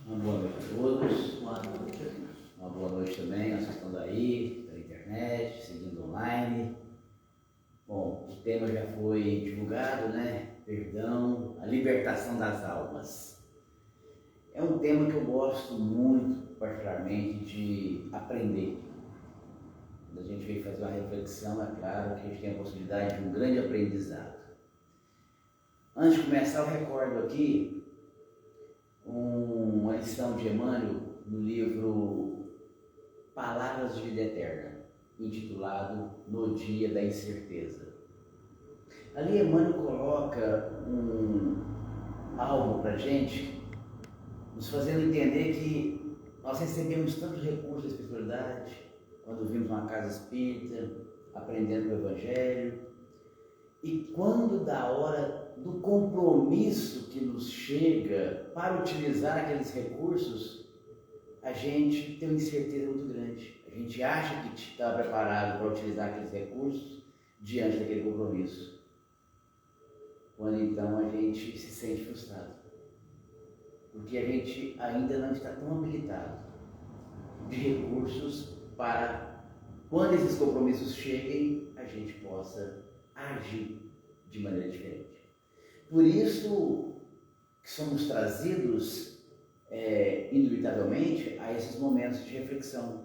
Uma boa noite a todos. Uma boa noite também aos que estão daí, pela internet, seguindo online. Bom, o tema já foi divulgado, né? Perdão, a libertação das almas. É um tema que eu gosto muito, particularmente, de aprender. Quando a gente vem fazer uma reflexão, é claro que a gente tem a possibilidade de um grande aprendizado. Antes de começar, eu recordo aqui uma lição de Emmanuel no livro Palavras de Vida Eterna, intitulado No Dia da Incerteza. Ali Emmanuel coloca algo para a gente, nos fazendo entender que nós recebemos tantos recursos da espiritualidade quando vimos uma casa espírita, aprendendo o Evangelho, e quando da hora do compromisso que nos chega para utilizar aqueles recursos, a gente tem uma incerteza muito grande. A gente acha que está preparado para utilizar aqueles recursos diante daquele compromisso. Quando então a gente se sente frustrado. Porque a gente ainda não está tão habilitado de recursos para, quando esses compromissos cheguem, a gente possa agir de maneira diferente. Por isso que somos trazidos, indubitavelmente, a esses momentos de reflexão.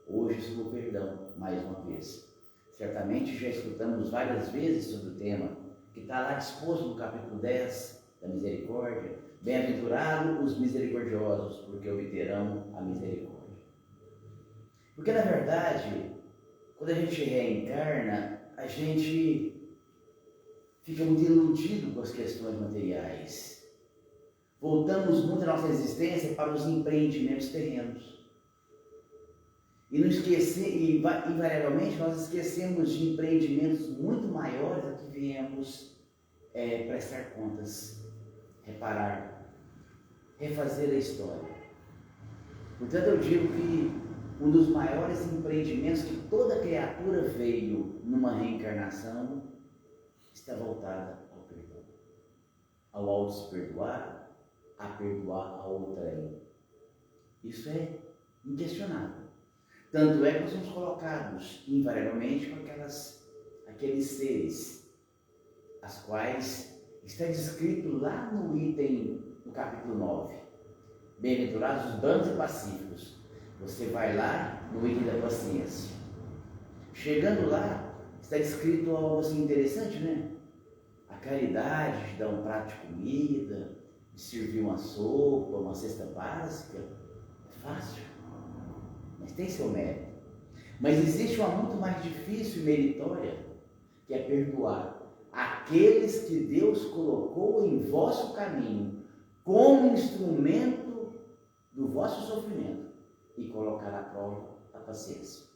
Hoje sobre o perdão, mais uma vez. Certamente já escutamos várias vezes sobre o tema, que está lá disposto no capítulo 10 da misericórdia. Bem-aventurados os misericordiosos, porque obterão a misericórdia. Porque, na verdade, quando a gente reencarna, a gente fica muito iludido com as questões materiais. Voltamos muito a nossa existência para os empreendimentos terrenos. E invariavelmente nós esquecemos de empreendimentos muito maiores a que viemos prestar contas, reparar, refazer a história. Portanto, eu digo que um dos maiores empreendimentos que toda criatura veio numa reencarnação está voltada ao perdão, ao auto-se-perdoar, a perdoar a outrem. Isso é inquestionável. Tanto é que nós somos colocados invariavelmente com aqueles seres, as quais está descrito lá no item do capítulo 9. Bem-aventurados os brandos e pacíficos. Você vai lá no item da paciência. Chegando lá, está descrito algo assim interessante, né? A caridade de dar um prato de comida, de servir uma sopa, uma cesta básica. É fácil, mas tem seu mérito. Mas existe uma muito mais difícil e meritória, que é perdoar aqueles que Deus colocou em vosso caminho como instrumento do vosso sofrimento e colocar à prova a paciência.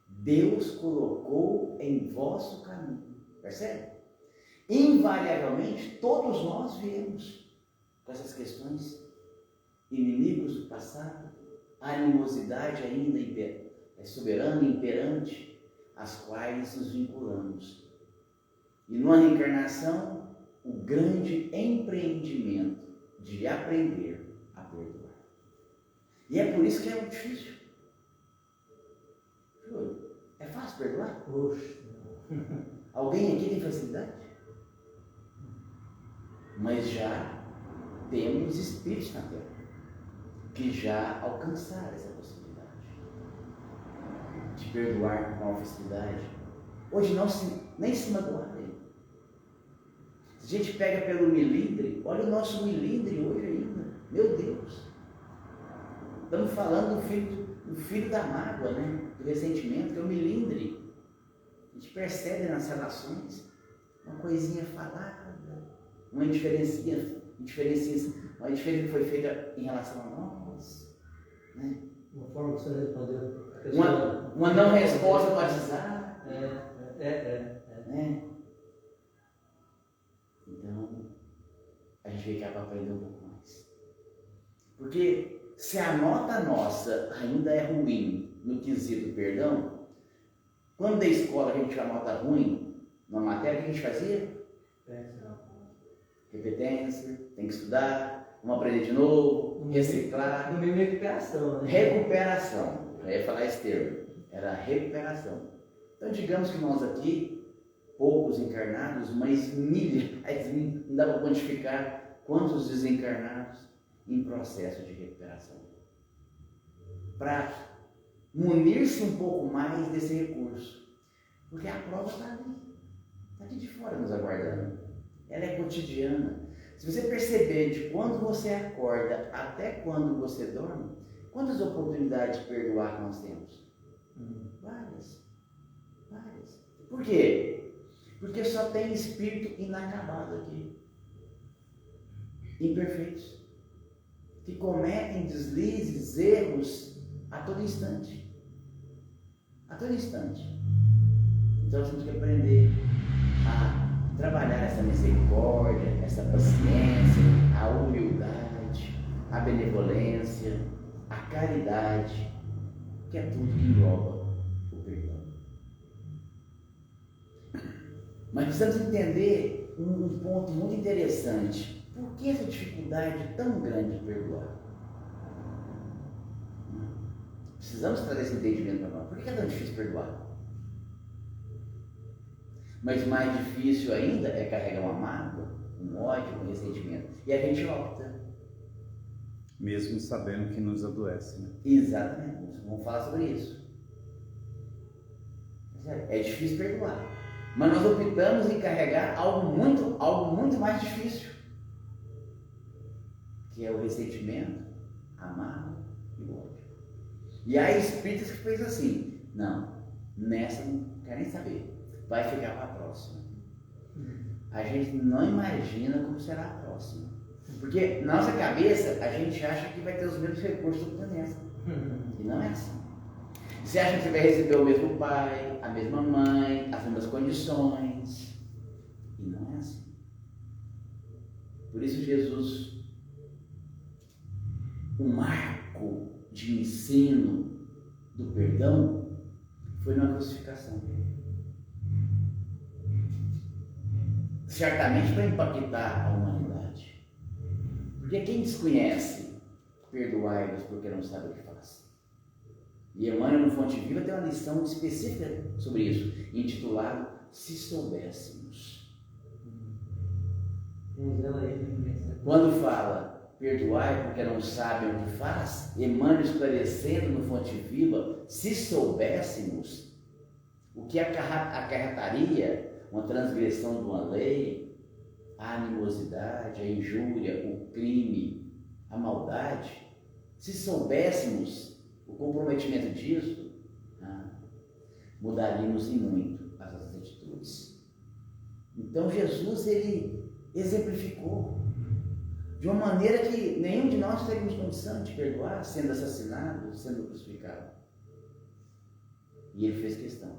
Deus colocou em vosso caminho, percebe? Invariavelmente, todos nós viemos com essas questões, inimigos do passado, animosidade ainda soberana, imperante, às quais nos vinculamos. E numa reencarnação, o grande empreendimento de aprender a perdoar. E é por isso que é muito difícil. É fácil perdoar? Poxa. Alguém aqui tem facilidade? Mas já temos espíritos na Terra que já alcançaram essa possibilidade de perdoar com facilidade. Hoje nem se magoarem. Se a gente pega pelo milindre, olha o nosso milindre hoje ainda. Meu Deus! Estamos falando do filho da mágoa, né? Do ressentimento, que é o milindre. A gente percebe nas relações uma coisinha falada, uma diferença que foi feita em relação a nós, né? Uma forma que você respondeu. Uma não resposta do WhatsApp. Né? Então, a gente vem cá para aprender um pouco mais. Porque se a nota nossa ainda é ruim no quesito perdão, quando da escola a gente tinha nota ruim numa matéria, o que a gente fazia? Repetência, tem que estudar, vamos aprender de novo, reciclar. No meio de recuperação, né? Recuperação. Eu ia falar esse termo. Era recuperação. Então, digamos que nós aqui, poucos encarnados, mas milhares, não dá para quantificar quantos desencarnados em processo de recuperação. Para munir-se um pouco mais desse recurso. Porque a prova está ali. Está aqui de fora nos aguardando. Ela é cotidiana. Se você perceber de quando você acorda até quando você dorme, quantas oportunidades de perdoar que nós temos? Várias. Várias. Por quê? Porque só tem espírito inacabado aqui. Imperfeitos. Que cometem deslizes, erros a todo instante. A todo instante. Então nós temos que aprender a trabalhar essa misericórdia, essa paciência, a humildade, a benevolência, a caridade, que é tudo que engloba o perdão. Mas precisamos entender um ponto muito interessante. Por que essa dificuldade tão grande de perdoar? Precisamos trazer esse entendimento para nós. Por que é tão difícil perdoar? Mas mais difícil ainda é carregar uma mágoa, um ódio, um ressentimento. E a gente opta. Mesmo sabendo que nos adoece, né? Exatamente. Vamos falar sobre isso. É difícil perdoar. Mas nós optamos em carregar algo muito mais difícil. Que é o ressentimento, a mágoa e o ódio. E há espíritos que fez assim. Não, nessa não quero nem saber. Vai ficar para a próxima. A gente não imagina como será a próxima. Porque na nossa cabeça a gente acha que vai ter os mesmos recursos do planeta. E não é assim. Você acha que você vai receber o mesmo pai, a mesma mãe, as mesmas condições. E não é assim. Por isso Jesus, o marco de ensino do perdão foi na crucificação. Certamente para impactar a humanidade. Porque quem desconhece, perdoai-vos porque não sabe o que faz. E Emmanuel no Fonte Viva tem uma lição específica sobre isso, intitulado Se Soubéssemos. Quando fala perdoai porque não sabem o que faz, Emmanuel esclarecendo no Fonte Viva, se soubéssemos o que acarretaria uma transgressão de uma lei, a animosidade, a injúria, o crime, a maldade, se soubéssemos o comprometimento disso, mudaríamos em muito as nossas atitudes. Então Jesus, ele exemplificou de uma maneira que nenhum de nós teríamos condição de perdoar, sendo assassinado, sendo crucificado. E ele fez questão,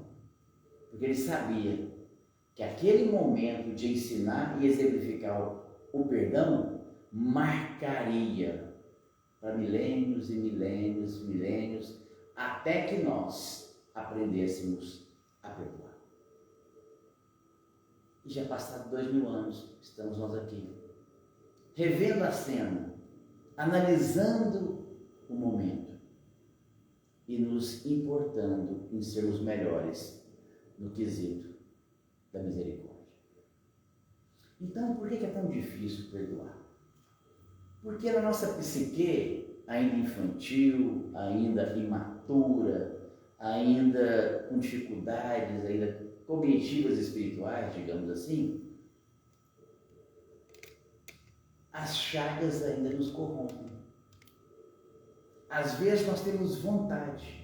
porque ele sabia que aquele momento de ensinar e exemplificar o perdão marcaria para milênios e milênios, milênios, até que nós aprendêssemos a perdoar. E já passaram 2000 anos, estamos nós aqui, revendo a cena, analisando o momento e nos importando em sermos melhores no quesito da misericórdia. Então, por que é tão difícil perdoar? Porque na nossa psique, ainda infantil, ainda imatura, ainda com dificuldades, ainda cognitivas espirituais, digamos assim, as chagas ainda nos corrompem. Às vezes nós temos vontade.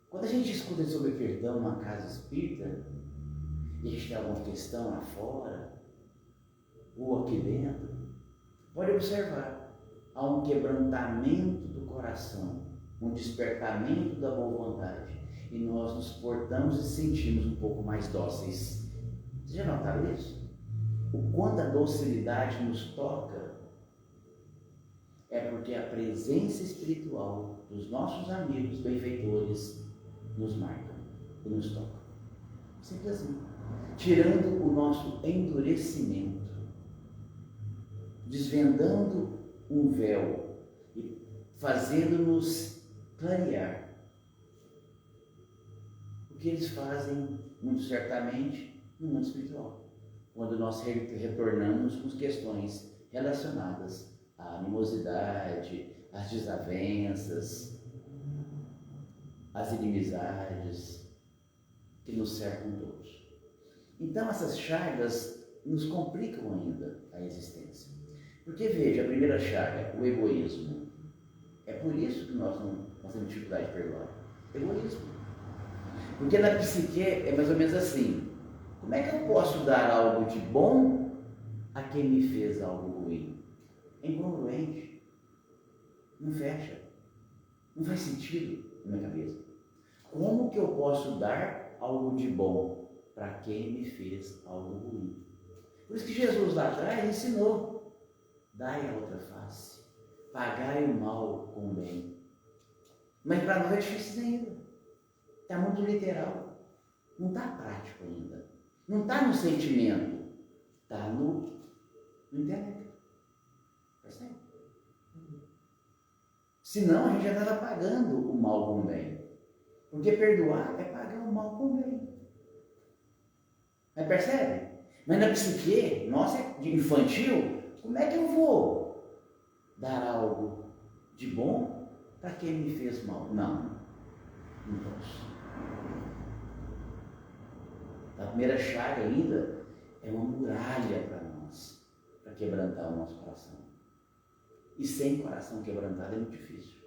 Quando a gente escuta sobre perdão numa casa espírita, e a gente tem alguma questão lá fora, ou aqui dentro, pode observar, há um quebrantamento do coração, um despertamento da boa vontade, e nós nos portamos e sentimos um pouco mais dóceis. Vocês já notaram isso? O quanto a docilidade nos toca é porque a presença espiritual dos nossos amigos benfeitores nos marca e nos toca. Simples assim. Tirando o nosso endurecimento. desvendando um véu e fazendo-nos clarear. O que eles fazem, muito certamente, no mundo espiritual, quando nós retornamos com questões relacionadas à animosidade, às desavenças, às inimizades que nos cercam todos. Então essas chagas nos complicam ainda a existência. Porque veja, a primeira chaga, o egoísmo. É por isso que nós temos dificuldade de perdoar. Egoísmo. Porque na psique é mais ou menos assim. Como é que eu posso dar algo de bom a quem me fez algo ruim? É incongruente. Não fecha. Não faz sentido na minha cabeça. Como que eu posso dar algo de bom para quem me fez algo ruim? Por isso que Jesus lá atrás ensinou: dai a outra face, pagai o mal com o bem. Mas para nós é difícil ainda. Está muito literal. Não está prático ainda. Não está no sentimento. Está no intelecto. Percebe? Senão a gente já estava pagando o mal com o bem. Porque perdoar é pagar o mal com o bem. Mas percebe? Mas na psique, nossa, de infantil, como é que eu vou dar algo de bom para quem me fez mal? Não posso. A primeira chaga ainda é uma muralha para nós, para quebrantar o nosso coração. E sem coração quebrantado é muito difícil.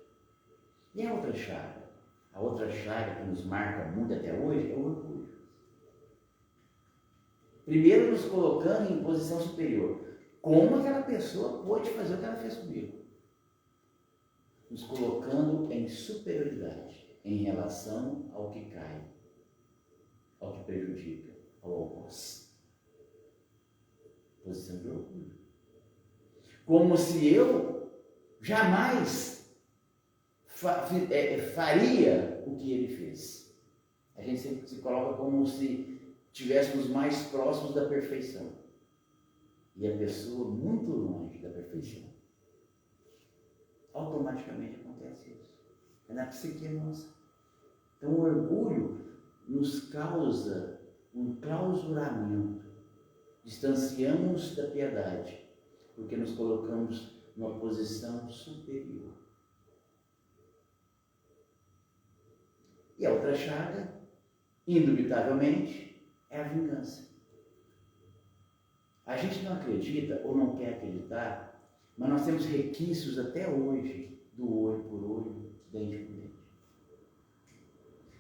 E a outra chaga? A outra chaga que nos marca muito até hoje é o orgulho. Primeiro nos colocando em posição superior. Como aquela pessoa pôde fazer o que ela fez comigo? Nos colocando em superioridade em relação ao que cai, ao que prejudica, ao algoz. Posição de orgulho. Como se eu jamais faria o que ele fez. A gente sempre se coloca como se estivéssemos mais próximos da perfeição. E a pessoa muito longe da perfeição. Automaticamente acontece isso. É na psique nossa. Então o orgulho nos causa um clausuramento. Distanciamos da piedade, porque nos colocamos numa posição superior. E a outra chaga, indubitavelmente, é a vingança. A gente não acredita ou não quer acreditar, mas nós temos requisitos até hoje do olho por olho, dente por dente.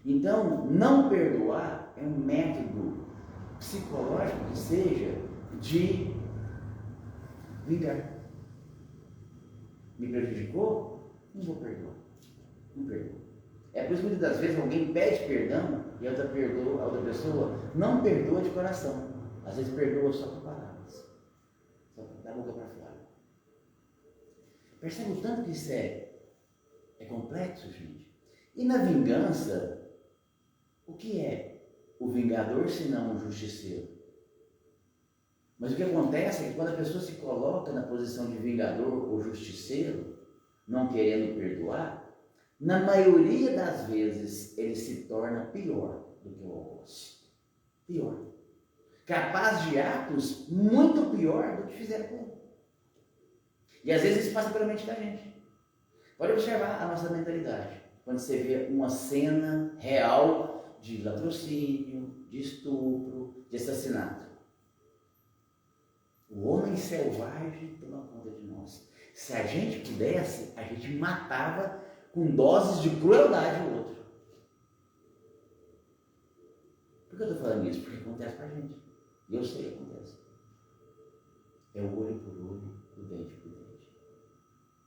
Então, não perdoar é um método psicológico que seja de vingar. Me prejudicou? Não vou perdoar. Não perdoo. É por isso que muitas das vezes alguém pede perdão e a outra pessoa não perdoa de coração. Às vezes perdoa só com palavras. Só da boca para fora. Percebe o tanto que isso é complexo, gente? E na vingança, o que é o vingador senão um justiceiro? Mas o que acontece é que quando a pessoa se coloca na posição de vingador ou justiceiro, não querendo perdoar, na maioria das vezes ele se torna pior do que o algoz. Pior. Capaz de atos muito pior do que fizeram com ele. E às vezes isso passa pela mente da gente. Pode observar a nossa mentalidade. Quando você vê uma cena real de latrocínio, de estupro, de assassinato. O homem selvagem toma conta de nós. Se a gente pudesse, a gente matava com doses de crueldade o outro. Por que eu estou falando isso? Porque acontece com a gente. E eu sei que acontece. É o olho por olho, o dente por dente.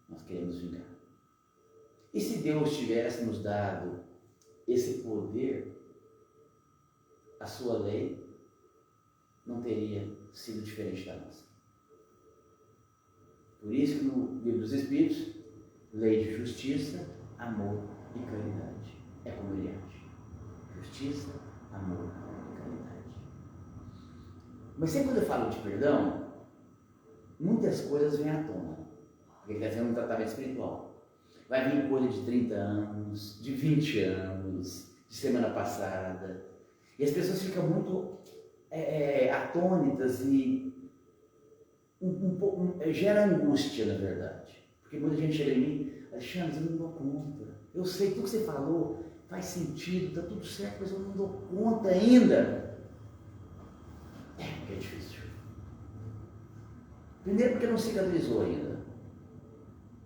Nós queremos vingar. E se Deus tivesse nos dado esse poder, a sua lei não teria sido diferente da nossa. Por isso que no Livro dos Espíritos, lei de justiça, amor e caridade. É como ele age. Justiça, amor e caridade. Mas sempre quando eu falo de perdão, muitas coisas vêm à tona, porque ele está fazendo um tratamento espiritual. Vai vir coisa de 30 anos, de 20 anos, de semana passada, e as pessoas ficam muito atônitas e gera angústia, na verdade, porque muita gente chega em mim, Alexandre, eu não dou conta, eu sei tudo que você falou, faz sentido, está tudo certo, mas eu não dou conta ainda. Porque é difícil. Primeiro porque não cicatrizou ainda.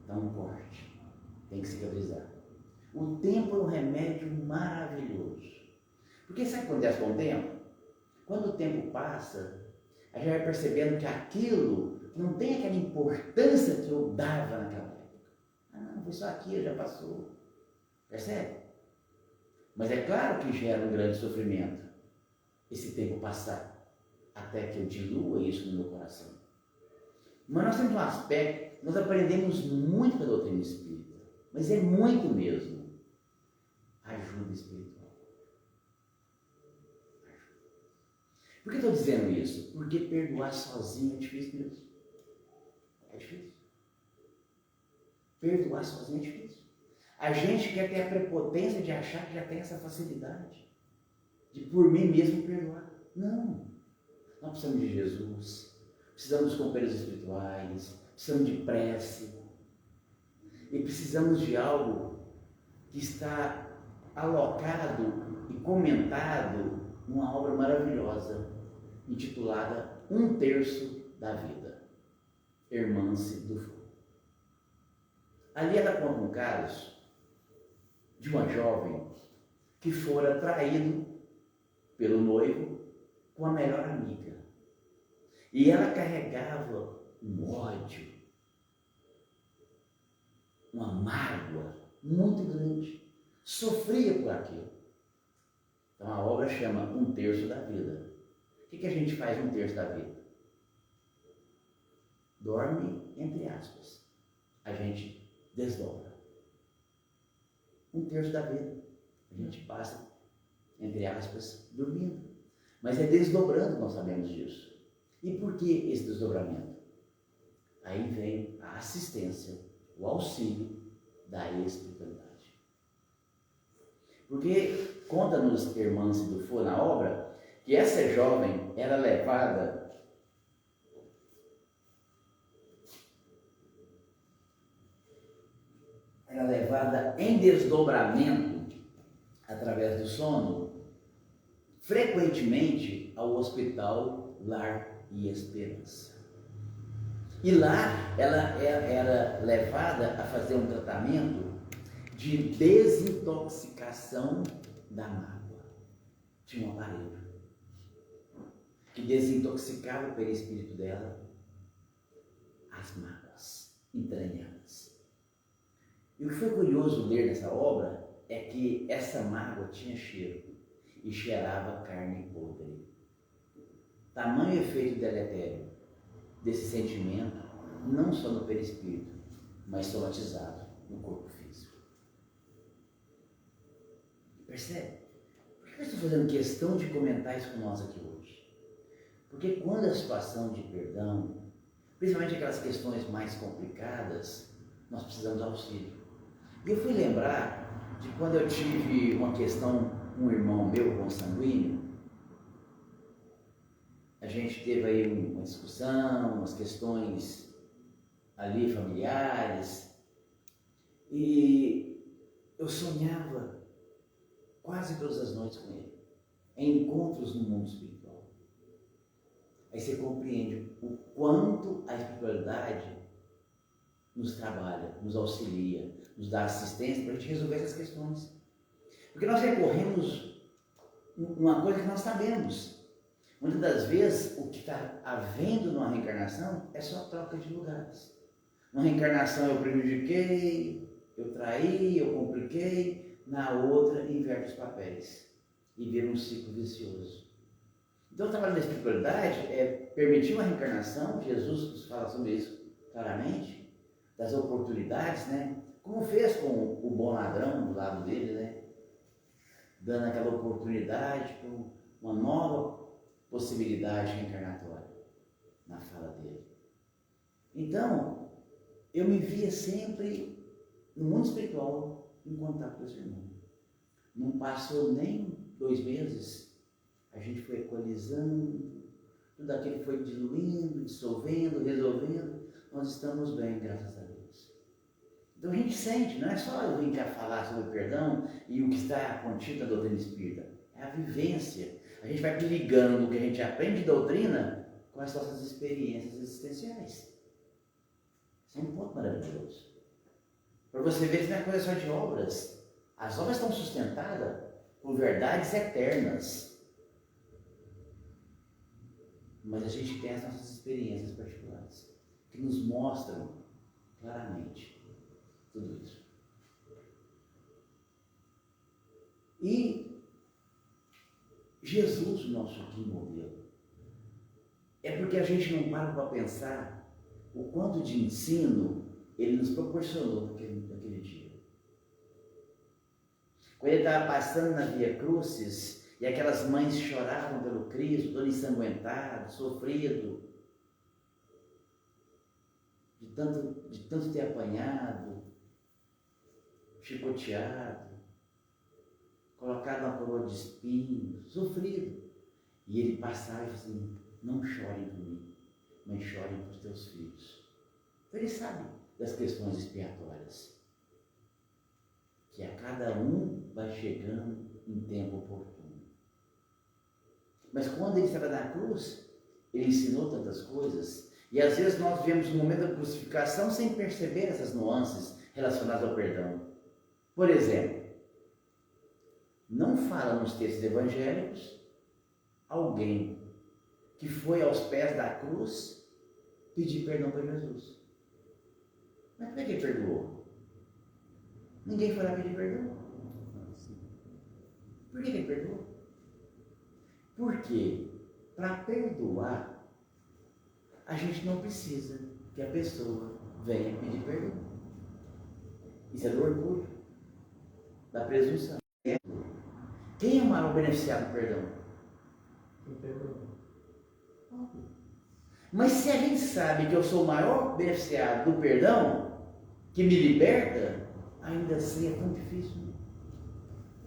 Dá um corte. Tem que cicatrizar. O tempo é um remédio maravilhoso. Porque sabe o que acontece com o tempo? Quando o tempo passa, a gente vai percebendo que aquilo não tem aquela importância que eu dava naquela época. Ah, não, foi só aquilo, já passou. Percebe? Mas é claro que gera um grande sofrimento esse tempo passar, até que eu dilua isso no meu coração. Mas nós temos um aspecto, nós aprendemos muito com a doutrina espírita, mas é muito mesmo. Ajuda espiritual. Por que estou dizendo isso? Porque perdoar sozinho é difícil mesmo. É difícil. Perdoar sozinho é difícil. A gente quer ter a prepotência de achar que já tem essa facilidade de por mim mesmo perdoar. Não. Nós precisamos de Jesus, precisamos dos companheiros espirituais, precisamos de prece e precisamos de algo que está alocado e comentado numa obra maravilhosa intitulada 1/3 da Vida, Hermance do Fogo. Ali ela conta um caso de uma jovem que fora traído pelo noivo com a melhor amiga. E ela carregava um ódio, uma mágoa muito grande. Sofria por aquilo. Então a obra chama 1/3 da Vida. O que a gente faz 1/3 da vida? Dorme, entre aspas. A gente desdobra. 1/3 da vida. A gente passa, entre aspas, dormindo. Mas é desdobrando que nós sabemos disso. E por que esse desdobramento? Aí vem a assistência, o auxílio da espiritualidade. Porque conta-nos Hermance do Fogo na obra que essa jovem era levada em desdobramento através do sono, frequentemente ao hospital Lar e Esperança. E lá ela era levada a fazer um tratamento de desintoxicação da mágoa. Tinha um aparelho que desintoxicava o perispírito dela as mágoas entranhadas. E o que foi curioso ler nessa obra é que essa mágoa tinha cheiro e cheirava carne podre. Tamanho efeito deletério desse sentimento, não só no perispírito, mas somatizado no corpo físico. Percebe? Por que eu estou fazendo questão de comentar isso com nós aqui hoje? Porque quando a situação de perdão, principalmente aquelas questões mais complicadas, nós precisamos de auxílio. E eu fui lembrar de quando eu tive uma questão com um irmão meu, consanguíneo. A gente teve aí uma discussão, umas questões ali familiares, e eu sonhava quase todas as noites com ele, em encontros no mundo espiritual. Aí você compreende o quanto a espiritualidade nos trabalha, nos auxilia, nos dá assistência para a gente resolver essas questões. Porque nós recorremos uma coisa que nós sabemos. Muitas das vezes, o que está havendo numa reencarnação é só troca de lugares. Numa reencarnação eu prejudiquei, eu traí, eu compliquei, na outra inverto os papéis e vira um ciclo vicioso. Então o trabalho da espiritualidade é permitir uma reencarnação, Jesus nos fala sobre isso claramente, das oportunidades, né? Como fez com o bom ladrão do lado dele, né? Dando aquela oportunidade para uma nova possibilidade reencarnatória na fala dele. Então, eu me via sempre no mundo espiritual em contato com esse irmão. Não passou nem 2 meses, a gente foi equalizando, tudo aquilo foi diluindo, dissolvendo, resolvendo, nós estamos bem, graças a Deus. Então a gente sente, não é só eu vir cá falar sobre o perdão e o que está contido na doutrina espírita, é a vivência. A gente vai ligando o que a gente aprende de doutrina com as nossas experiências existenciais. Isso é um ponto maravilhoso. Para você ver que não é coisa só de obras. As obras estão sustentadas por verdades eternas. Mas a gente tem as nossas experiências particulares, que nos mostram claramente tudo isso. E Jesus, o nosso guia modelo, é porque a gente não para pensar o quanto de ensino ele nos proporcionou naquele dia. Quando ele estava passando na Via Crucis, e aquelas mães choravam pelo Cristo, todo ensanguentado, sofrido, de tanto ter apanhado, chicoteado, colocado uma coroa de espinhos, sofrido. E ele passava e dizia assim: não chorem por mim, mas chorem por teus filhos. Então ele sabe das questões expiatórias, que a cada um vai chegando em tempo oportuno. Mas quando ele estava na cruz, ele ensinou tantas coisas, e às vezes nós vemos o momento da crucificação sem perceber essas nuances relacionadas ao perdão. Por exemplo, não fala nos textos evangélicos alguém que foi aos pés da cruz pedir perdão para Jesus. Mas por que ele perdoou? Ninguém foi lá pedir perdão. Por que ele perdoou? Porque para perdoar, a gente não precisa que a pessoa venha pedir perdão. Isso é do orgulho, da presunção. Quem é o maior beneficiado do perdão? Quem perdoa. Mas se a gente sabe que eu sou o maior beneficiado do perdão, que me liberta, ainda assim é tão difícil.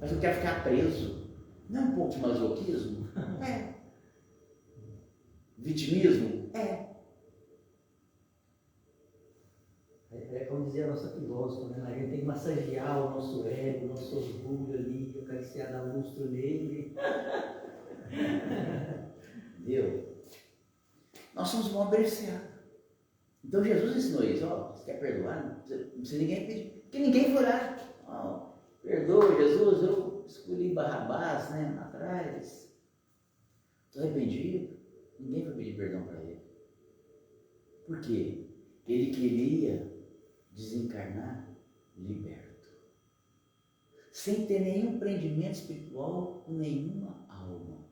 Mas eu quero ficar preso. Não é um pouco de masoquismo? É. Vitimismo? É. É como dizia a nossa filósofa, né? A gente tem que massagear o nosso ego, o nosso orgulho ali, acariciar, dar lustro nele. Entendeu? Nós somos o maior beneficiado. Então Jesus ensinou isso. Ó, você quer perdoar? Não precisa ninguém pedir. Porque ninguém foi lá. Ó, perdoa, Jesus, eu escolhi Barrabás, né, lá atrás. Estou arrependido. Ninguém foi pedir perdão para ele. Por quê? Ele queria desencarnar liberto, sem ter nenhum prendimento espiritual com nenhuma alma.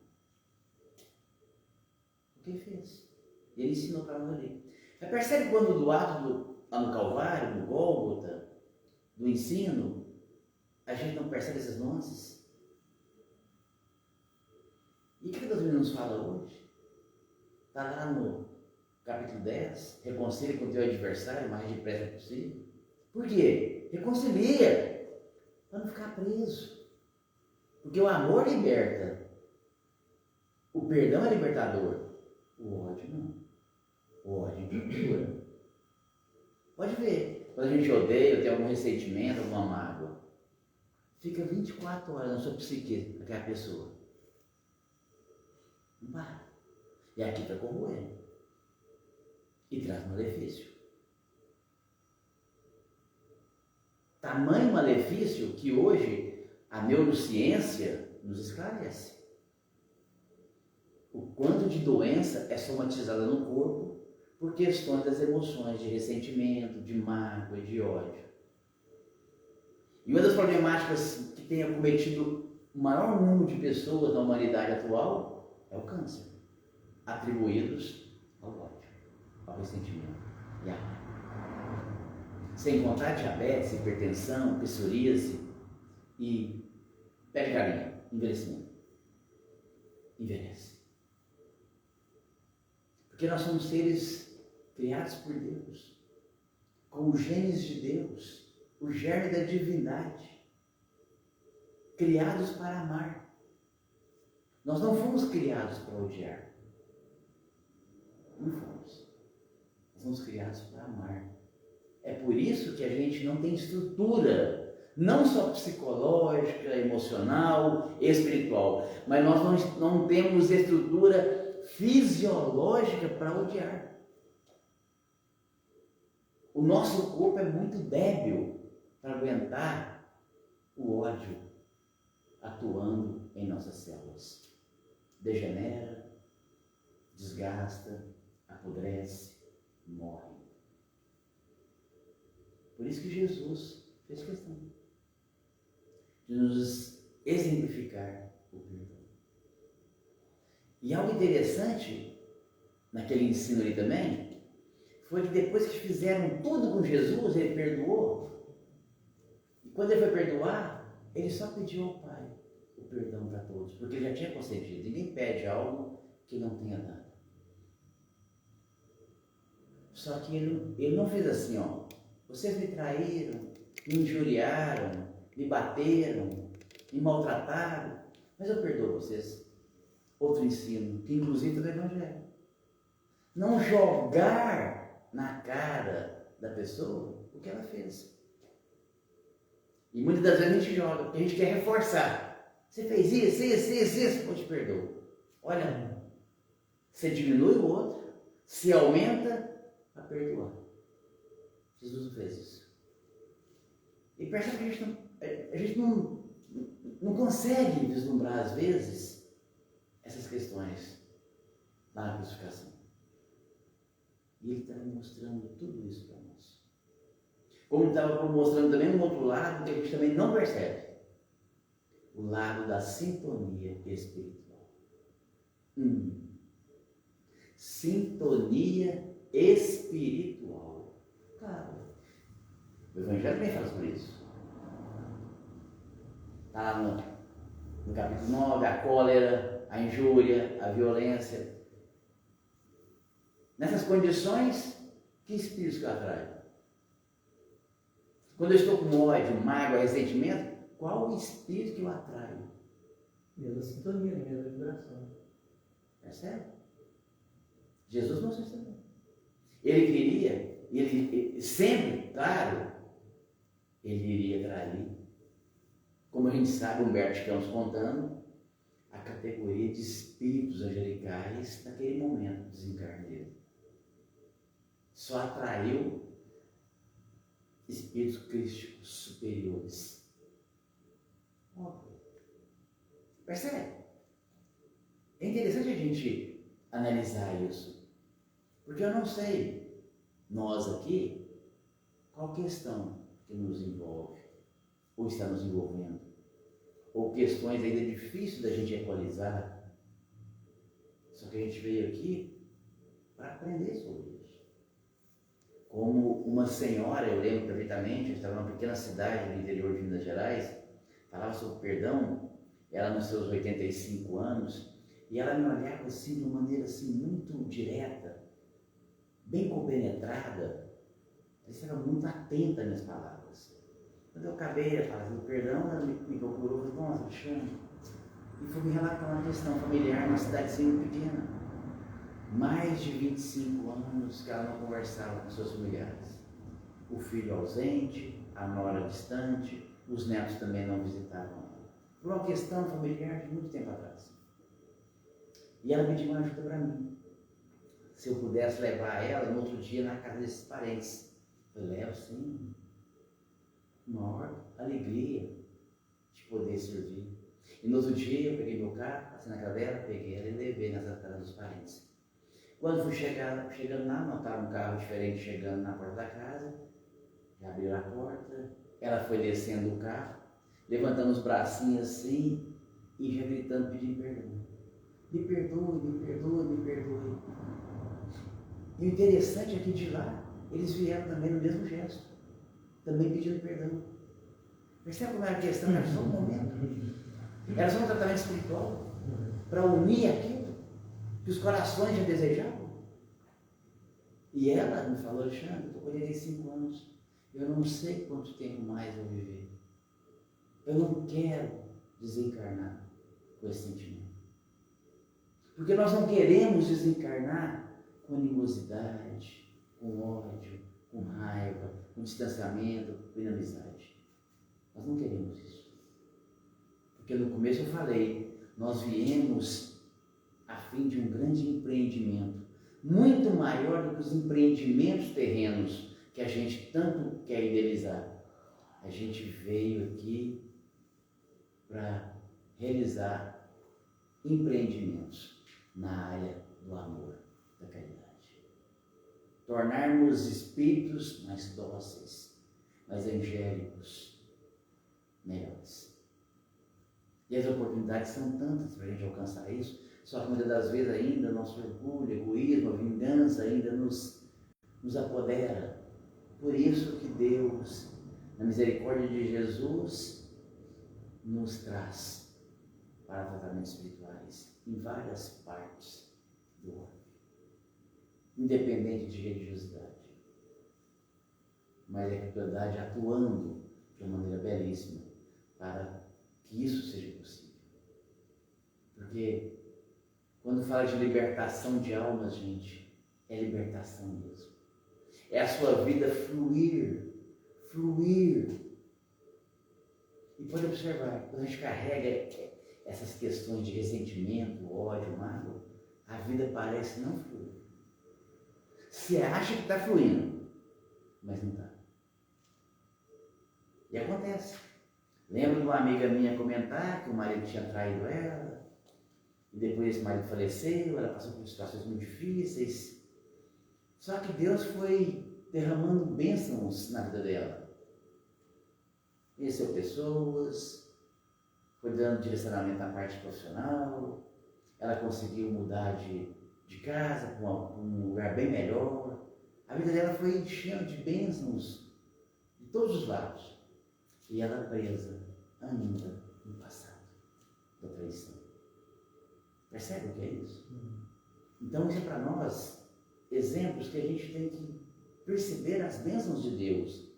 O que ele fez? Ele ensinou para nós ali. Mas percebe quando do ato lá no Calvário, no Gólgota, do ensino, a gente não percebe essas nuances? E o que Deus nos fala hoje? Está lá no capítulo 10, reconcilia com o teu adversário o mais depressa possível. Por quê? Reconcilia, para não ficar preso. Porque o amor liberta. O perdão é libertador. O ódio não. O ódio tortura. Pode ver. Quando a gente odeia, tem algum ressentimento, alguma mágoa, fica 24 horas na sua psique, aquela pessoa. Não para. E aqui está corroendo. E traz malefício. Tamanho malefício que hoje a neurociência nos esclarece. O quanto de doença é somatizada no corpo por questões das emoções de ressentimento, de mágoa, de ódio. E uma das problemáticas que tem acometido o maior número de pessoas na humanidade atual é o câncer, atribuídos ao ódio, ao ressentimento e à raiva. Sem contar diabetes, hipertensão, psoríase e pé de galinha, envelhecimento. Envelhece. Porque nós somos seres criados por Deus, com os genes de Deus, o germe da divindade, criados para amar. Nós não fomos criados para odiar. Não fomos. Nós fomos criados para amar. É por isso que a gente não tem estrutura, não só psicológica, emocional, espiritual, mas nós não temos estrutura fisiológica para odiar. O nosso corpo é muito débil para aguentar o ódio atuando em nossas células. Degenera, desgasta, apodrece, morre. Por isso que Jesus fez questão de nos exemplificar o perdão. E algo interessante naquele ensino ali também foi que depois que fizeram tudo com Jesus, ele perdoou. E quando ele foi perdoar, ele só pediu ao Pai o perdão para todos, porque ele já tinha concedido. Ninguém pede algo que não tenha dado. Só que ele não fez assim, ó. Vocês me traíram, me injuriaram, me bateram, me maltrataram, mas eu perdoo vocês. Outro ensino, que inclusive é do Evangelho. Não jogar na cara da pessoa o que ela fez. E muitas das vezes a gente joga, porque a gente quer reforçar. Você fez isso, eu te perdoo. Olha, você diminui o outro, se aumenta a perdoar. Jesus não fez isso. E percebe que a gente não consegue vislumbrar, às vezes, essas questões na crucificação. E ele está mostrando tudo isso para nós. Como estava mostrando também um outro lado que a gente também não percebe. O lado da sintonia espiritual. Sintonia espiritual. Claro. O Evangelho também fala sobre isso. Está lá no capítulo 9, a cólera, a injúria, a violência. Nessas condições, que espírito que eu atraio? Quando eu estou com ódio, mágoa, ressentimento, qual o espírito que eu atraio? Mesma sintonia, mesma vibração. Percebe? Jesus mostrou isso também. Ele queria, ele sempre, claro, ele iria trair, como a gente sabe, Humberto de Campos contando, a categoria de espíritos angelicais naquele momento do desencarne dele. Só atraiu espíritos crísticos superiores. Percebe? É interessante a gente analisar isso, porque eu não sei, nós aqui, qual questão que nos envolve, ou está nos envolvendo, ou questões ainda difíceis da gente equalizar. Só que a gente veio aqui para aprender sobre isso. Como uma senhora, eu lembro perfeitamente, eu estava numa pequena cidade no interior de Minas Gerais, falava sobre perdão, ela nos seus 85 anos, e ela me olhava assim de uma maneira assim muito direta, bem compenetrada, ela estava muito atenta às minhas palavras. Quando eu acabei a falar do perdão, ela me procurou e falou: nossa, Alexandre, e foi me relatar uma questão familiar numa cidadezinha pequena. Mais de 25 anos que ela não conversava com seus familiares. O filho ausente, a nora distante, os netos também não visitavam ela. Por uma questão familiar de muito tempo atrás. E ela pediu uma ajuda para mim. Se eu pudesse levar ela no outro dia na casa desses parentes. Eu levo, sim. Maior alegria de poder servir. E no outro dia eu peguei meu carro, passei na casa dela, peguei ela e levei nessa casa dos parentes. Quando fui chegando lá, notaram um carro diferente chegando na porta da casa, já abriram a porta, ela foi descendo o carro, levantando os bracinhos assim e já gritando, pedindo perdão. Me perdoe, me perdoe, me perdoe. E o interessante é que de lá, eles vieram também no mesmo gesto, também pedindo perdão. Percebe como era a questão? Era só um momento. Era só um tratamento espiritual para unir aquilo que os corações já desejavam. E ela me falou, Alexandre, eu estou com 85 anos, eu não sei quanto tempo mais eu vou viver. Eu não quero desencarnar com esse sentimento. Porque nós não queremos desencarnar com animosidade, com ódio, com raiva, com distanciamento, com inimizade. Nós não queremos isso. Porque no começo eu falei, nós viemos a fim de um grande empreendimento, muito maior do que os empreendimentos terrenos que a gente tanto quer idealizar. A gente veio aqui para realizar empreendimentos na área do amor, da caridade. Tornarmos espíritos mais dóceis, mais angélicos, melhores. E as oportunidades são tantas para a gente alcançar isso, só que muitas das vezes ainda nosso orgulho, egoísmo, a vingança ainda nos apodera. Por isso que Deus, na misericórdia de Jesus, nos traz para tratamentos espirituais em várias partes do orbe, independente de religiosidade. Mas a espiritualidade atuando de uma maneira belíssima para que isso seja possível. Porque quando fala de libertação de almas, gente, é libertação mesmo. É a sua vida fluir. E pode observar, quando a gente carrega essas questões de ressentimento, ódio, mágoa, a vida parece não fluir. Você acha que está fluindo, mas não está. E acontece. Lembro de uma amiga minha comentar que o marido tinha traído ela, e depois esse marido faleceu, ela passou por situações muito difíceis. Só que Deus foi derramando bênçãos na vida dela. Conheceu pessoas, foi dando direcionamento na parte profissional, ela conseguiu mudar de casa para um lugar bem melhor. A vida dela foi enchendo de bênçãos de todos os lados. E ela presa ainda no passado da traição. Percebe o que é isso? Então isso é para nós exemplos que a gente tem que perceber as bênçãos de Deus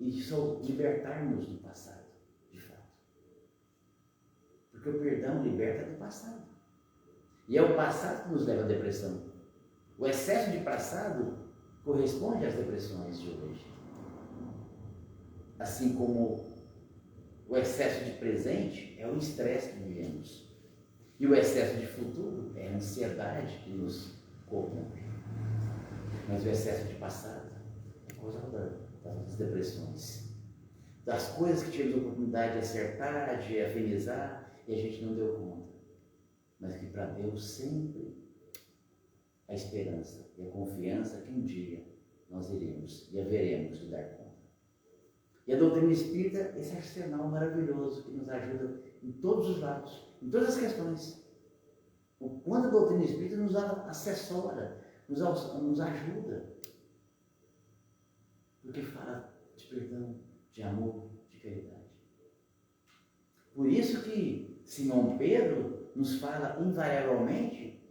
e só libertarmos do passado, de fato. Porque o perdão liberta do passado. E é o passado que nos leva à depressão. O excesso de passado corresponde às depressões de hoje. Assim como o excesso de presente é o estresse que vivemos. E o excesso de futuro é a ansiedade que nos corrompe. Mas o excesso de passado é causa das depressões. Das coisas que tivemos a oportunidade de acertar, de afinizar, e a gente não deu conta. Mas que para Deus sempre a esperança e a confiança que um dia nós iremos e haveremos de dar conta. E a doutrina espírita, esse arsenal maravilhoso que nos ajuda em todos os lados, em todas as questões. O quanto a doutrina espírita nos assessora, nos ajuda. Porque fala de perdão, de amor, de caridade. Por isso que Simão Pedro nos fala invariavelmente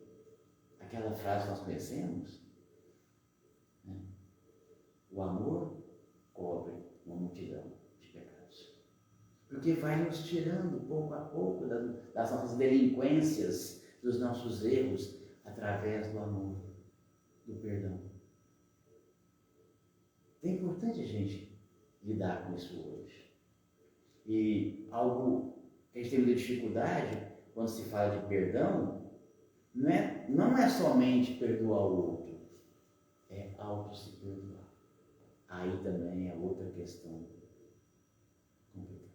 aquela frase que nós conhecemos, né? O amor cobre uma multidão de pecados. Porque vai nos tirando pouco a pouco das nossas delinquências, dos nossos erros, através do amor, do perdão. É importante a gente lidar com isso hoje. E algo que a gente tem muita dificuldade, quando se fala de perdão, não é somente perdoar o outro, é auto se perdoar. Aí também é outra questão complicada.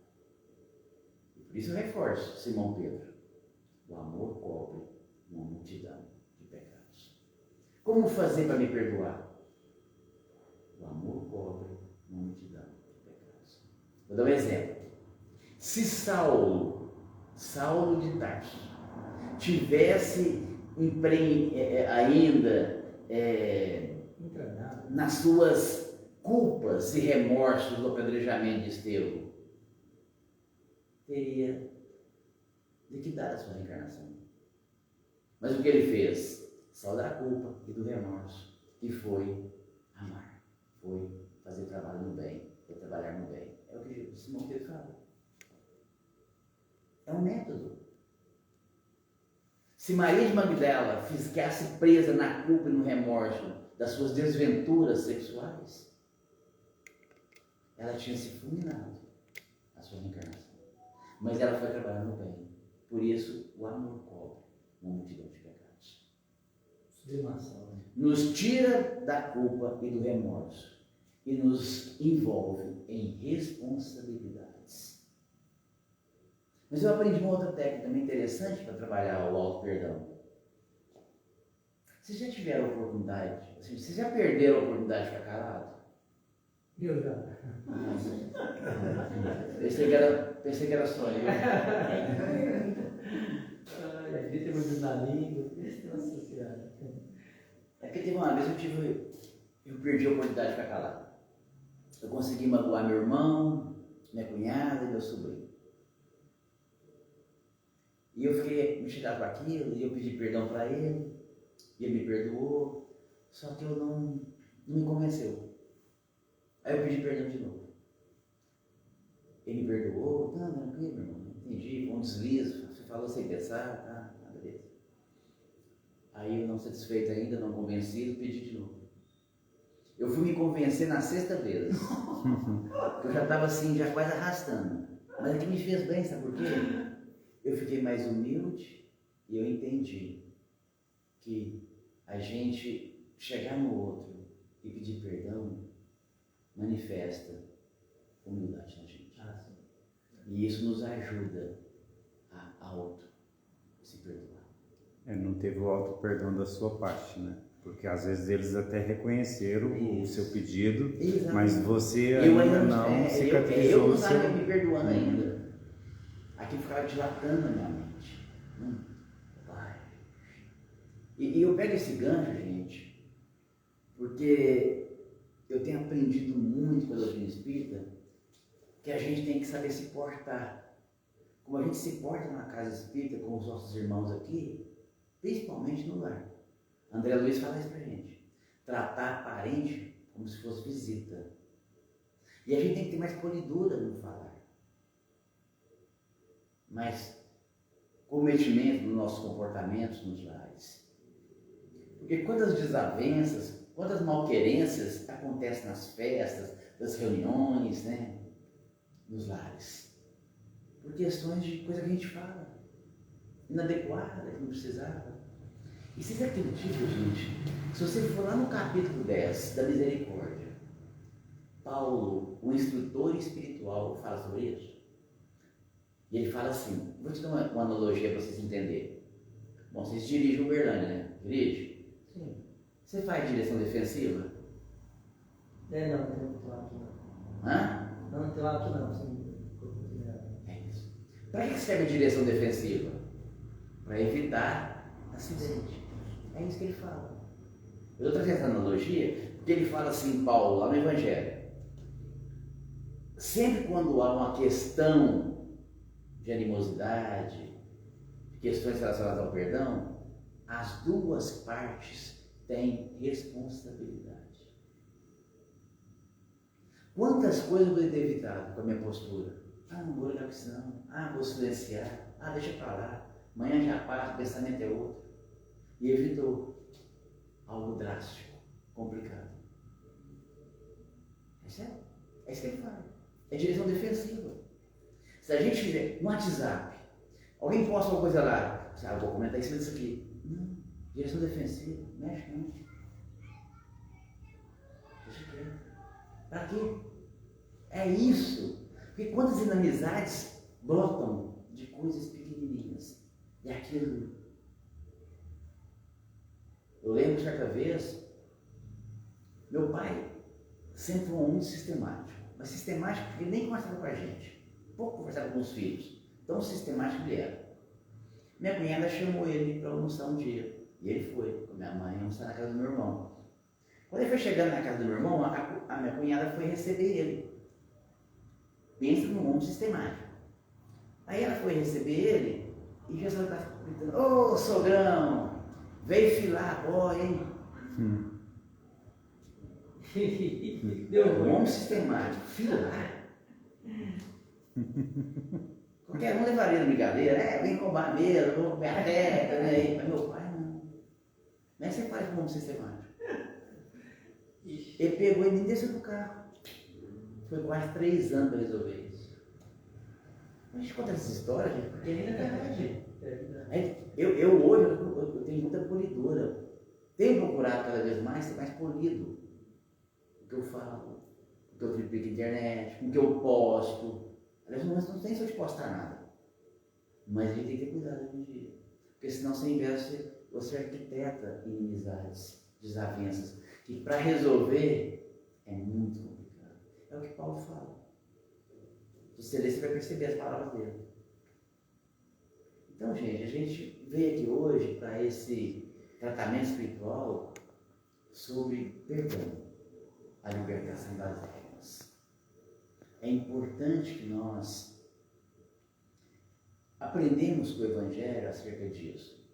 E por isso eu reforço Simão Pedro. O amor cobre uma multidão de pecados. Como fazer para me perdoar? O amor cobre uma multidão de pecados. Vou dar um exemplo. Se Saulo de Tarso, tivesse ainda nas suas culpas e remorsos do apedrejamento de Estevão, teria liquidado a sua reencarnação. Mas o que ele fez? Saiu da culpa e do remorso que foi amar, foi fazer trabalho no bem, foi trabalhar no bem. É o que Simão Pedro fala. É um método. Se Maria de Magdala ficasse presa na culpa e no remorso das suas desventuras sexuais, ela tinha se fulminado a sua reencarnação. Mas ela foi trabalhar no bem. Por isso, o amor cobre uma multidão de pecados. Sublimação, né? Nos tira da culpa e do remorso e nos envolve em responsabilidades. Mas eu aprendi uma outra técnica também interessante para trabalhar o auto-perdão. Vocês já tiveram a oportunidade, assim, vocês já perderam a oportunidade de ficar calado? Eu já. Pensei que era só eu. Devia ter mordido na língua. Nossa Senhora. É porque teve uma vez eu perdi a oportunidade de ficar calado. Eu consegui magoar meu irmão, minha cunhada e meu sobrinho. E eu fiquei me chegado com aquilo, e eu pedi perdão para ele, e ele me perdoou, só que eu não me convenceu. Aí eu pedi perdão de novo. Ele me perdoou, tá, tranquilo, meu irmão, entendi, foi um deslize, você falou sem pensar, tá, beleza. Aí eu não satisfeito ainda, não convencido, pedi de novo. Eu fui me convencer na sexta vez, porque eu já estava assim, já quase arrastando. Mas o que me fez bem, sabe por quê? Eu fiquei mais humilde e eu entendi que a gente chegar no outro e pedir perdão manifesta humildade na gente. E isso nos ajuda a outro se perdoar. Não teve o auto-perdão da sua parte, né? Porque às vezes eles até reconheceram o seu pedido, exatamente, mas você ainda não cicatrizou. Eu não estava me perdoando ainda. Aquilo ficava dilatando na minha mente. Vai. E eu pego esse gancho, gente, porque eu tenho aprendido muito com a doutrina espírita que a gente tem que saber se portar. Como a gente se porta na casa espírita com os nossos irmãos aqui, principalmente no lar. André Luiz fala isso pra gente. Tratar parente como se fosse visita. E a gente tem que ter mais polidura no falar. Mais cometimento nos nossos comportamentos nos lares. Porque quantas desavenças, quantas malquerências acontecem nas festas, nas reuniões, né? Nos lares. Por questões de coisa que a gente fala. Inadequada, que não precisava. E vocês acreditam, gente, se você for lá no capítulo 10 da Misericórdia, Paulo, o instrutor espiritual, fala sobre isso. E ele fala assim, vou te dar uma analogia para vocês entenderem. Bom, vocês dirigem Uberlândia, né? Dirige? Sim. Você faz direção defensiva? Não tem hábito não. Hã? Não tem hábito não, sim. É isso. Para que serve a direção defensiva? Para evitar acidente. É isso que ele fala. Eu estou trazendo essa analogia porque ele fala assim, Paulo, lá no Evangelho. Sempre quando há uma questão de animosidade, de questões relacionadas ao perdão, as duas partes têm responsabilidade. Quantas coisas eu poderia ter evitado com a minha postura? Não vou olhar para isso não. Vou silenciar. Deixa para lá. Amanhã já passa, o pensamento é outro. E evitou algo drástico, complicado. É sério? É isso que ele fala. É direção defensiva. Se a gente tiver no WhatsApp, alguém posta alguma coisa lá, eu vou comentar em cima disso aqui. Não, direção defensiva, mexe não. Deixa quieto. Para quê? É isso. Porque quantas inimizades brotam de coisas pequenininhas. E aquilo. Eu lembro certa vez, meu pai sempre foi muito sistemático. Mas sistemático porque ele nem conversava com a gente. Pouco conversava com os filhos. Tão sistemático ele era. Minha cunhada chamou ele para almoçar um dia. E ele foi com a minha mãe almoçar na casa do meu irmão. Quando ele foi chegando na casa do meu irmão, a minha cunhada foi receber ele. Pensa num homem sistemático. Aí ela foi receber ele e Jesus está gritando, ô sogrão, veio filar a boia, hein? O homem sistemático, filar. Qualquer um levaria na brincadeira, vem roubar mesmo, vou comer a terra, né? Mas meu pai não. Como é que você faz com o homem sistemático? Ele pegou e nem desceu do carro. Foi quase 3 anos para resolver isso. A gente conta essa história, gente, porque é verdade. Eu hoje eu tenho muita polidura. Tenho procurado cada vez mais ser mais polido. O que eu falo, o que eu publico na internet, o que eu posto. Aliás, não tem só de postar nada. Mas a gente tem que ter cuidado hoje em dia. Porque senão você arquiteta inimizades, desavenças, que para resolver é muito complicado. É o que Paulo fala. Se você ler, você vai perceber as palavras dele. Então, gente, a gente veio aqui hoje para esse tratamento espiritual sobre perdão, a libertação das regras. É importante que nós aprendemos com o Evangelho acerca disso.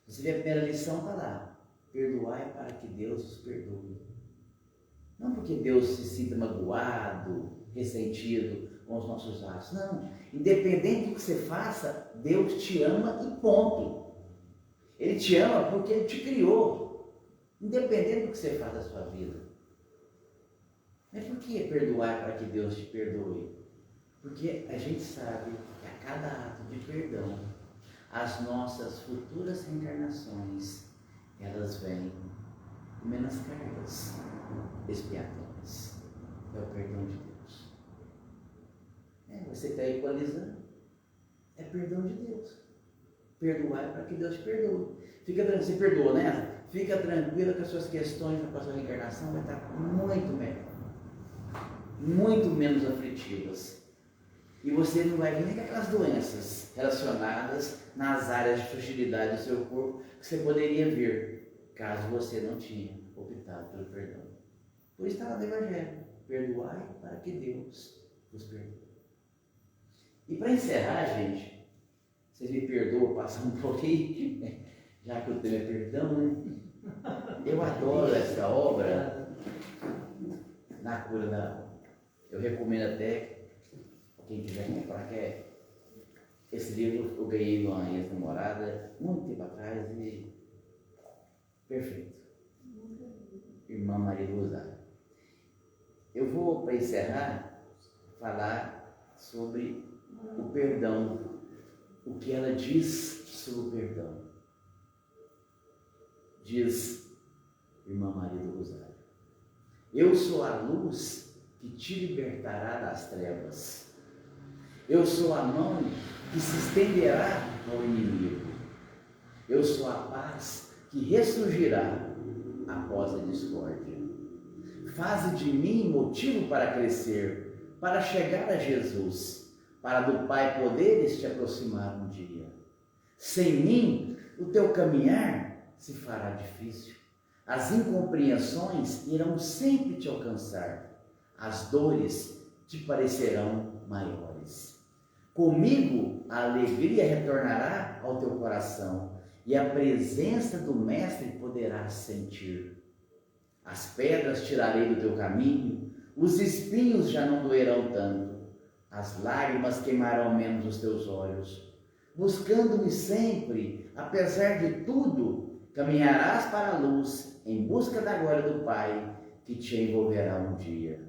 Você vê a primeira lição, está lá. Perdoai para que Deus os perdoe. Não porque Deus se sinta magoado, ressentido com os nossos atos. Não. Independente do que você faça, Deus te ama e ponto. Ele te ama porque Ele te criou. Independente do que você faz da sua vida. Mas por que perdoar para que Deus te perdoe? Porque a gente sabe que a cada ato de perdão, as nossas futuras reencarnações, elas vêm com menos cargas expiatórias. É o perdão de Deus. Você está equalizando. É perdão de Deus. Perdoar para que Deus te perdoe. Fica tranquilo, você perdoa, né? Fica tranquila que as suas questões para a sua reencarnação vai estar muito melhor. Muito menos aflitivas. E você não vai ver nem aquelas doenças relacionadas nas áreas de fragilidade do seu corpo que você poderia ver caso você não tinha optado pelo perdão. Por isso está lá no Evangelho. Perdoai para que Deus vos perdoe. E para encerrar, gente, vocês me perdoam passar um pouquinho, já que o tema é perdão, né? Eu adoro essa obra na cura da alma. Eu recomendo até quem quiser comprar, que é esse livro eu ganhei de uma ex-namorada muito tempo atrás e perfeito. Irmã Maria do Rosário. Eu vou, para encerrar, falar sobre o perdão, o que ela diz sobre o perdão. Diz Irmã Maria do Rosário: eu sou a luz que te libertará das trevas. Eu sou a mão que se estenderá ao inimigo. Eu sou a paz que ressurgirá após a discórdia. Faze de mim motivo para crescer, para chegar a Jesus, para do Pai poderes te aproximar um dia. Sem mim, o teu caminhar se fará difícil. As incompreensões irão sempre te alcançar. As dores te parecerão maiores. Comigo a alegria retornará ao teu coração e a presença do Mestre poderás sentir. As pedras tirarei do teu caminho, os espinhos já não doerão tanto, as lágrimas queimarão menos os teus olhos. Buscando-me sempre, apesar de tudo, caminharás para a luz em busca da glória do Pai que te envolverá um dia.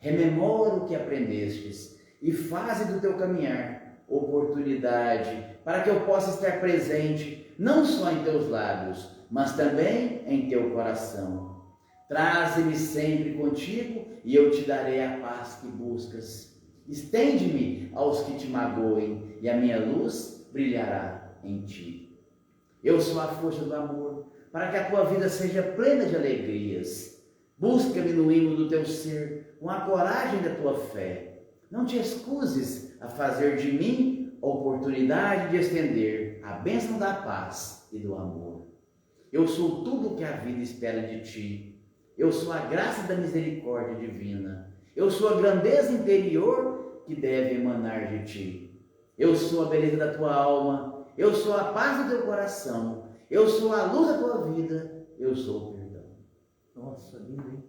Rememora o que aprendestes e faze do teu caminhar oportunidade para que eu possa estar presente não só em teus lábios, mas também em teu coração. Traze-me sempre contigo e eu te darei a paz que buscas. Estende-me aos que te magoem e a minha luz brilhará em ti. Eu sou a força do amor para que a tua vida seja plena de alegrias. Busca-me no hino do teu ser, com a coragem da tua fé. Não te excuses a fazer de mim a oportunidade de estender a bênção da paz e do amor. Eu sou tudo o que a vida espera de ti. Eu sou a graça da misericórdia divina. Eu sou a grandeza interior que deve emanar de ti. Eu sou a beleza da tua alma. Eu sou a paz do teu coração. Eu sou a luz da tua vida. Eu sou o perdão. Nossa, lindo, hein?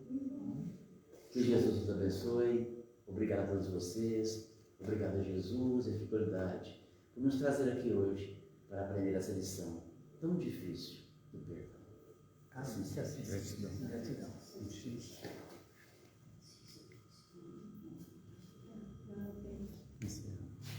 Que Jesus nos abençoe. Obrigado a todos vocês. Obrigado a Jesus e a espiritualidade por nos trazer aqui hoje para aprender essa lição tão difícil do perdão. Assim se assim. Gratidão. Gratidão.